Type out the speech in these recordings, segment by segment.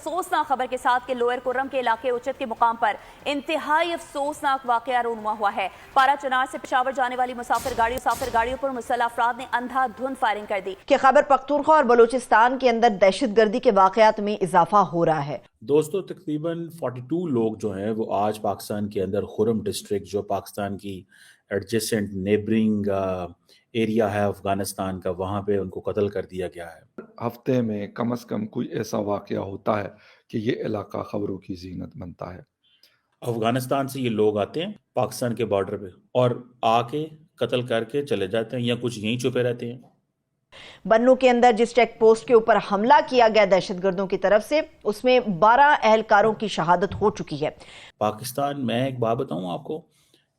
अफसोसनाक खबर के साथ कि लोअर कुर्रम के इलाके उचट के मुकाम पर इंतहाई अफसोसनाक वाकया रूनुमा हुआ है। पारा चनार से पेशावर जाने वाली मुसाफिर गाड़ियों पर मुसल्लह अफराद ने अंधाधुंध फायरिंग कर दी कि खैबर पख्तूनख्वा और बलूचिस्तान के अंदर दहशतगर्दी के वाकयात में इजाफा हो रहा है। दोस्तों, तकरीबन 42 लोग जो हैं वो आज पाकिस्तान के अंदर खुरम डिस्ट्रिक्ट, जो पाकिस्तान की एडजेसेंट नेबरिंग एरिया है अफगानिस्तान का, वहाँ पे उनको कत्ल कर दिया गया है। हफ्ते में कम से कम कोई ऐसा वाकया होता है कि ये इलाका खबरों की जीनत बनता है। अफगानिस्तान से ये लोग आते हैं पाकिस्तान के बॉर्डर पे और आके कत्ल करके चले जाते हैं या कुछ यहीं छुपे रहते हैं। बन्नू के अंदर जिस चेक पोस्ट के ऊपर हमला किया गया दहशतगर्दों की तरफ से, उसमें 12 एहलकारों की शहादत हो चुकी है। पाकिस्तान, मैं एक बात बताऊं आपको,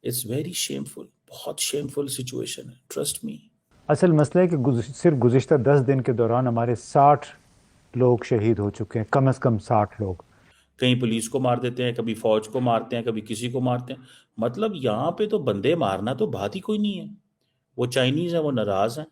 इट्स वेरी शेमफुल, बहुत शेमफुल सिचुएशन है, ट्रस्ट मी। असल मसला है कि सिर्फ गुज़िश्ता 10 दिन के दौरान हमारे 60 लोग शहीद हो चुके हैं, कम से कम 60 लोग। कहीं पुलिस को मार देते हैं, कभी फौज को मारते हैं, कभी किसी को मारते हैं। मतलब यहाँ पे तो बंदे मारना तो बात ही कोई नहीं है। वो चाइनीज़ हैं, वो नाराज़ हैं।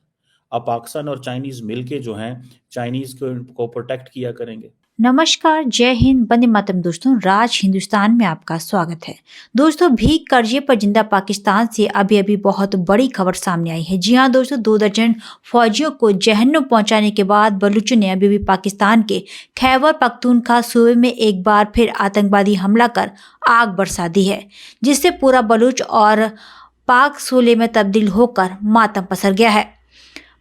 अब पाकिस्तान और चाइनीज़ मिलके जो हैं चाइनीज़ को प्रोटेक्ट किया करेंगे। नमस्कार, जय हिंद, वंदे मातरम। दोस्तों, राज हिंदुस्तान में आपका स्वागत है। दोस्तों, भीख कर्जे पर जिंदा पाकिस्तान से अभी बहुत बड़ी खबर सामने आई है। जी हाँ दोस्तों, 2 दर्जन फौजियों को जहन्नुम पहुंचाने के बाद बलूचों ने अभी भी पाकिस्तान के खैबर पख्तूनख्वा सूबे में एक बार फिर आतंकवादी हमला कर आग बरसा दी है, जिससे पूरा बलूच और पाक सूले में तब्दील होकर मातम पसर गया है।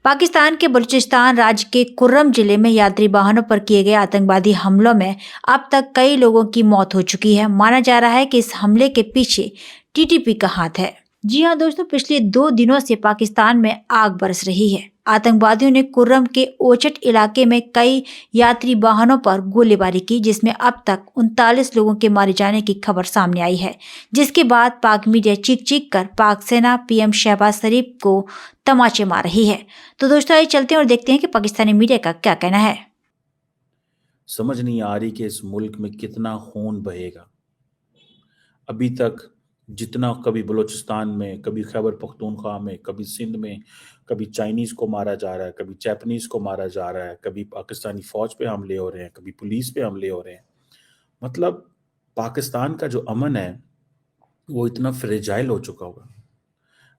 पाकिस्तान के बलूचिस्तान राज्य के कुर्रम जिले में यात्री वाहनों पर किए गए आतंकवादी हमलों में अब तक कई लोगों की मौत हो चुकी है। माना जा रहा है कि इस हमले के पीछे टीटीपी का हाथ है। जी हाँ दोस्तों, पिछले 2 दिनों से पाकिस्तान में आग बरस रही है। आतंकवादियों ने कुर्रम के ओचट इलाके में कई यात्री वाहनों पर गोलीबारी की, जिसमें अब तक 39 लोगों के मारे जाने की खबर सामने आई है, जिसके बाद पाक मीडिया चीख कर पाक सेना पीएम शहबाज शरीफ को तमाचे मार रही है। तो दोस्तों, आइए चलते हैं और देखते हैं कि पाकिस्तानी मीडिया का क्या कहना है। समझ नहीं आ रही कि इस मुल्क में कितना खून बहेगा। अभी तक जितना कभी बलूचिस्तान में, कभी खैबर पख्तूनख्वा में, कभी सिंध में, कभी चाइनीज़ को मारा जा रहा है, कभी जापानीज़ को मारा जा रहा है, कभी पाकिस्तानी फ़ौज पे हमले हो रहे हैं, कभी पुलिस पे हमले हो रहे हैं। मतलब पाकिस्तान का जो अमन है वो इतना फ्रेजाइल हो चुका होगा।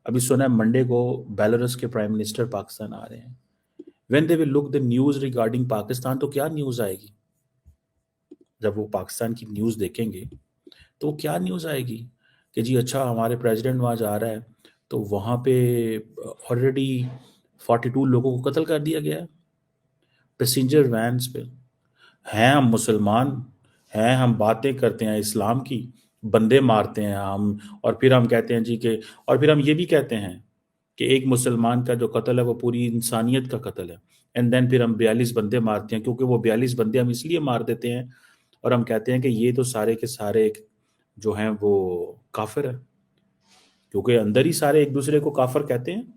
अभी सुना है मंडे को बेलारूस के प्राइम मिनिस्टर पाकिस्तान आ रहे हैं। When they will look the news regarding Pakistan, तो क्या न्यूज़ आएगी? जब वो पाकिस्तान की न्यूज़ देखेंगे तो क्या न्यूज़ आएगी कि जी अच्छा, हमारे प्रेसिडेंट वहाँ जा रहा है तो वहाँ पे ऑलरेडी 42 लोगों को कत्ल कर दिया गया है पैसेंजर वैन्स पे। हैं हम मुसलमान, हैं हम बातें करते हैं इस्लाम की, बंदे मारते हैं हम, और फिर हम कहते हैं जी कि, और फिर हम ये भी कहते हैं कि एक मुसलमान का जो कत्ल है वो पूरी इंसानियत का कत्ल है। एंड देन फिर हम 42 बंदे मारते हैं, क्योंकि वो 42 बंदे हम इसलिए मार देते हैं और हम कहते हैं कि ये तो सारे के सारे जो हैं वो काफिर है, क्योंकि अंदर ही सारे एक दूसरे को काफिर कहते हैं।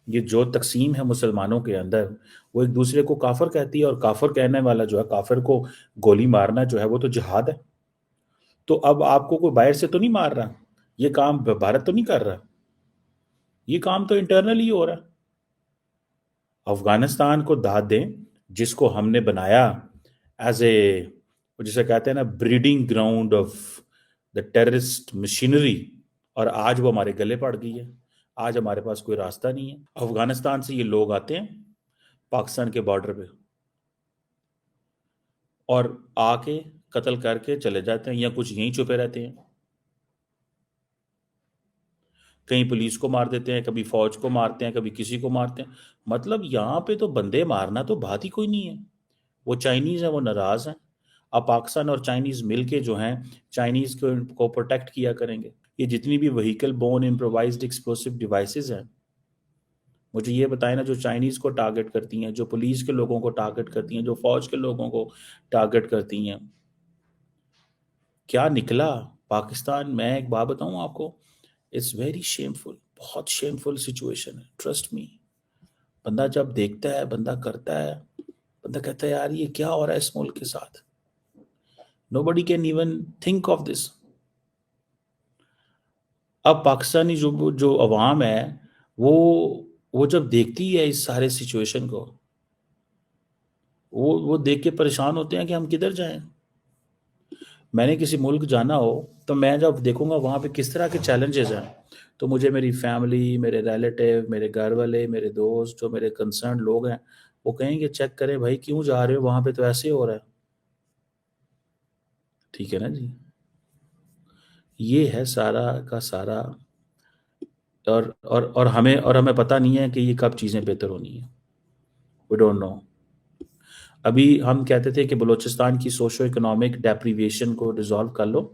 ये जो तकसीम है मुसलमानों के अंदर, वो एक दूसरे को काफिर कहती है, और काफिर कहने वाला जो है, काफिर को गोली मारना जो है वो तो जिहाद है। तो अब आपको कोई बाहर से तो नहीं मार रहा, ये काम भारत तो नहीं कर रहा, ये काम तो इंटरनली हो रहा है। अफगानिस्तान को दाद दें, जिसको हमने बनाया एज ए, जिसे कहते हैं ना, breeding ground of the terrorist machinery, और आज वो हमारे गले पड़ गई है। आज हमारे पास कोई रास्ता नहीं है। अफगानिस्तान से ये लोग आते हैं पाकिस्तान के बॉर्डर पे और आके कत्ल करके चले जाते हैं या कुछ यहीं छुपे रहते हैं। कहीं पुलिस को मार देते हैं, कभी फौज को मारते हैं, कभी किसी को मारते हैं। मतलब यहाँ पे तो बंदे मारना तो बात ही कोई नहीं है। वो चाइनीज़ हैं, वो नाराज़ हैं। अब पाकिस्तान और चाइनीज़ मिलके जो हैं चाइनीज़ को प्रोटेक्ट किया करेंगे। ये जितनी भी vehicle borne improvised explosive devices हैं, मुझे ये बताएं ना, जो चाइनीज़ को टारगेट करती हैं, जो पुलिस के लोगों को टारगेट करती हैं, जो फौज के लोगों को टारगेट करती हैं, क्या निकला पाकिस्तान? मैं एक बात बताऊं आपको, इट्स वेरी शेमफुल, बहुत शेमफुल सिचुएशन है, ट्रस्ट मी। बंदा जब देखता है, बंदा करता है, बंदा कहता है यार ये क्या हो रहा है इस मुल्क के साथ। Nobody can even think of this. अब पाकिस्तानी जो अवाम है वो जब देखती है इस सारे सिचुएशन को, वो देख के परेशान होते हैं कि हम किधर जाएं। میں نے کسی ملک جانا ہو تو میں جب دیکھوں گا وہاں پہ کس طرح کے چیلنجز ہیں تو مجھے میری فیملی، میرے ریلیٹیو، میرے گھر والے، میرے دوست، جو میرے کنسرن لوگ ہیں وہ کہیں گے چیک کریں بھائی کیوں جا رہے ہو وہاں پہ، تو ایسے ہی ہو رہا ہے. ٹھیک ہے نا جی. یہ ہے سارا کا سارا. اور ہمیں پتہ نہیں ہے کہ یہ کب چیزیں بہتر ہونی ہیں. We don't know. ابھی ہم کہتے تھے کہ بلوچستان کی سوشو اکنامک ڈیپریویشن کو ریزالو کر لو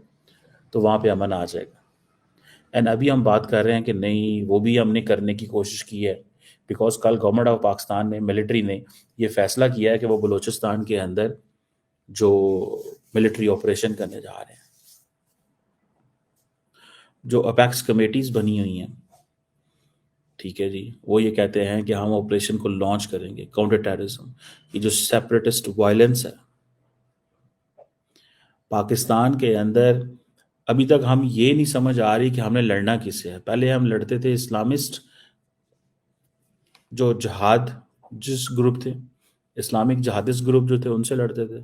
تو وہاں پہ امن آ جائے گا. اینڈ ابھی ہم بات کر رہے ہیں کہ نہیں، وہ بھی ہم نے کرنے کی کوشش کی ہے، بیکاز کل گورنمنٹ آف پاکستان نے، ملٹری نے یہ فیصلہ کیا ہے کہ وہ بلوچستان کے اندر جو ملٹری آپریشن کرنے جا رہے ہیں. جو اپیکس کمیٹیز بنی ہوئی ہیں، ٹھیک ہے جی، وہ یہ کہتے ہیں کہ ہم آپریشن کو لانچ کریں گے کاؤنٹر ٹیررزم. یہ جو سیپریٹسٹ وائلنس ہے پاکستان کے اندر، ابھی تک ہم یہ نہیں سمجھ آ رہی کہ ہم نے لڑنا کس سے ہے. پہلے ہم لڑتے تھے اسلامسٹ جو جہاد جس گروپ تھے، اسلامک جہادسٹ گروپ جو تھے ان سے لڑتے تھے.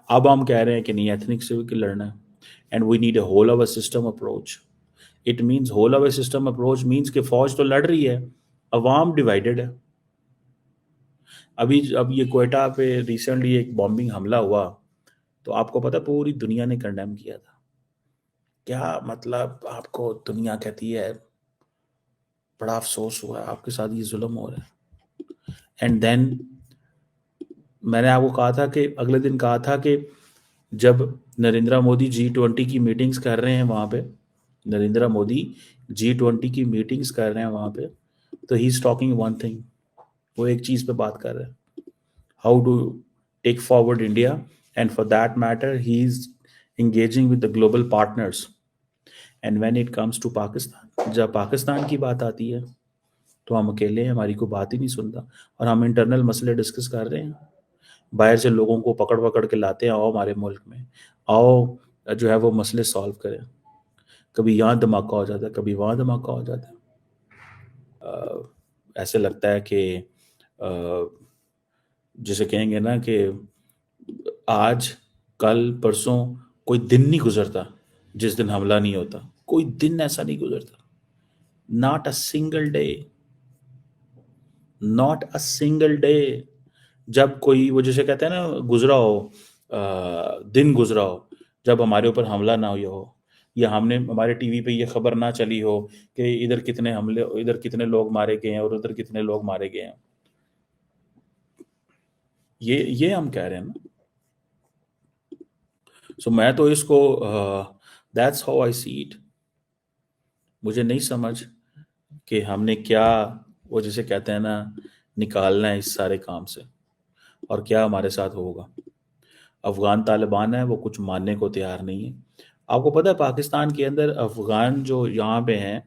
اب ہم کہہ رہے ہیں کہ نہیں، ایتھنک سے لڑنا ہے. And we need a whole over system approach. It means whole over system approach means کہ فوج تو لڑ رہی ہے، عوام ڈیوائیڈڈ ہے. اب یہ کوئٹہ پہ ریسنٹلی ایک بامبنگ حملہ ہوا تو آپ کو پتہ پوری دنیا نے کنڈیم کیا تھا. کیا مطلب، آپ کو دنیا کہتی ہے بڑا افسوس ہوا ہے، آپ کے ساتھ یہ ظلم ہو رہا ہے. اینڈ دین میں نے آپ کو کہا تھا کہ اگلے دن کہا تھا کہ جب نریندر مودی G20 کی میٹنگز کر رہے ہیں وہاں پہ، نریندر مودی G20 کی میٹنگز کر رہے ہیں وہاں پہ، تو he is talking one thing. وہ ایک چیز پہ بات کر رہے ہیں، how to take forward India, and for that matter he is engaging with the global partners. And when it comes to Pakistan, جب پاکستان کی بات آتی ہے تو ہم اکیلے ہیں، ہماری کوئی بات ہی نہیں سنتا. اور ہم انٹرنل مسئلے ڈسکس کر رہے ہیں، باہر سے لوگوں کو پکڑ کے لاتے ہیں، آؤ ہمارے ملک میں، آؤ جو ہے وہ مسئلے سالو کریں. کبھی یہاں دھماکہ ہو جاتا ہے، کبھی وہاں دھماکہ ہو جاتا ہے. ایسے لگتا ہے کہ جسے کہیں گے نا کہ آج کل پرسوں کوئی دن نہیں گزرتا جس دن حملہ نہیں ہوتا. کوئی دن ایسا نہیں گزرتا. Not a single day, not a single day. جب کوئی وہ جسے کہتے ہیں نا گزرا ہو، دن گزرا ہو جب ہمارے اوپر حملہ نہ ہوا ہو، یا ہم نے ہمارے ٹی وی پہ یہ خبر نہ چلی ہو کہ ادھر کتنے حملے، ادھر کتنے لوگ مارے گئے ہیں اور ادھر کتنے لوگ مارے گئے ہیں. یہ ہم کہہ رہے ہیں نا. سو میں تو اس کو that's how I see it. مجھے نہیں سمجھ کہ ہم نے کیا وہ جسے کہتے ہیں نا نکالنا ہے اس سارے کام سے، اور کیا ہمارے ساتھ ہوگا. افغان طالبان ہے وہ کچھ ماننے کو تیار نہیں ہے. آپ کو پتہ ہے پاکستان کے اندر افغان جو یہاں پہ ہیں،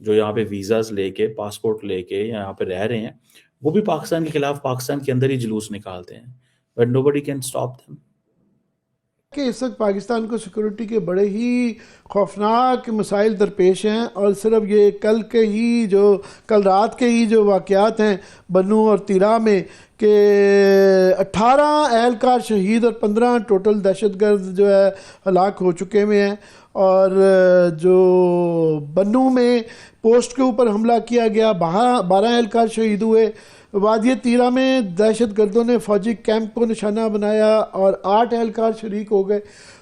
جو یہاں پہ ویزاز لے کے، پاسپورٹ لے کے یہاں پہ رہ رہے ہیں، وہ بھی پاکستان کے خلاف پاکستان کے اندر ہی جلوس نکالتے ہیں. But nobody can stop them. کہ اس وقت پاکستان کو سیکورٹی کے بڑے ہی خوفناک مسائل درپیش ہیں، اور صرف یہ کل رات کے ہی جو واقعات ہیں بنو اور تیرا میں کہ 18 اہلکار شہید اور 15 ٹوٹل دہشت گرد جو ہے ہلاک ہو چکے ہوئے ہیں. اور جو بنو میں پوسٹ کے اوپر حملہ کیا گیا، 12 اہلکار شہید ہوئے. وادی تیرا میں دہشت گردوں نے فوجی کیمپ کو نشانہ بنایا اور 8 اہلکار شریک ہو گئے.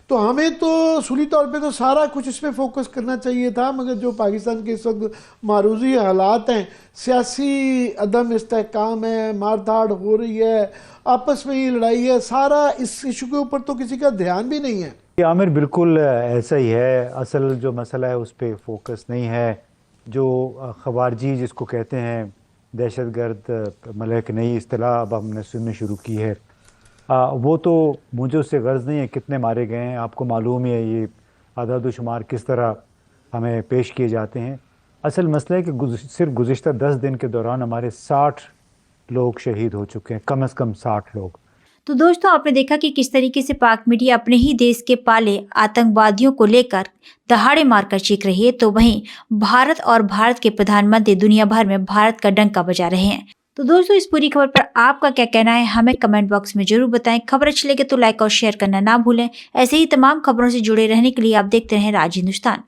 تو ہمیں تو اصولی طور پہ تو سارا کچھ اس پہ فوکس کرنا چاہیے تھا، مگر جو پاکستان کے اس وقت معروضی حالات ہیں، سیاسی عدم استحکام ہے، مار دھاڑ ہو رہی ہے، آپس میں ہی لڑائی ہے، سارا اس ایشو کے اوپر تو کسی کا دھیان بھی نہیں ہے. عامر بالکل ایسا ہی ہے. اصل جو مسئلہ ہے اس پہ فوکس نہیں ہے. جو خوارجی جس کو کہتے ہیں دہشت گرد، مطلب ایک نئی اصطلاح اب ہم نے سننے شروع کی ہے، وہ تو مجھے اس سے غرض نہیں ہے کتنے مارے گئے ہیں. آپ کو معلوم ہے یہ اعداد و شمار کس طرح ہمیں پیش کیے جاتے ہیں. اصل مسئلہ ہے کہ صرف گزشتہ 10 دن کے دوران ہمارے 60 لوگ شہید ہو چکے ہیں، کم از کم 60 لوگ. تو دوستوں، آپ نے دیکھا کہ کس طریقے سے پاک میڈیا اپنے ہی دیش کے پالے آتنکوادیوں کو لے کر دہاڑے مار کر چیخ رہی ہے، تو وہیں بھارت اور بھارت کے پردھان منتری دنیا بھر میں بھارت کا ڈنکا بجا رہے ہیں. तो दोस्तों इस पूरी खबर पर आपका क्या कहना है हमें कमेंट बॉक्स में जरूर बताएं। खबर अच्छी लगे तो लाइक और शेयर करना ना भूलें। ऐसे ही तमाम खबरों से जुड़े रहने के लिए आप देखते रहें राज हिंदुस्तान।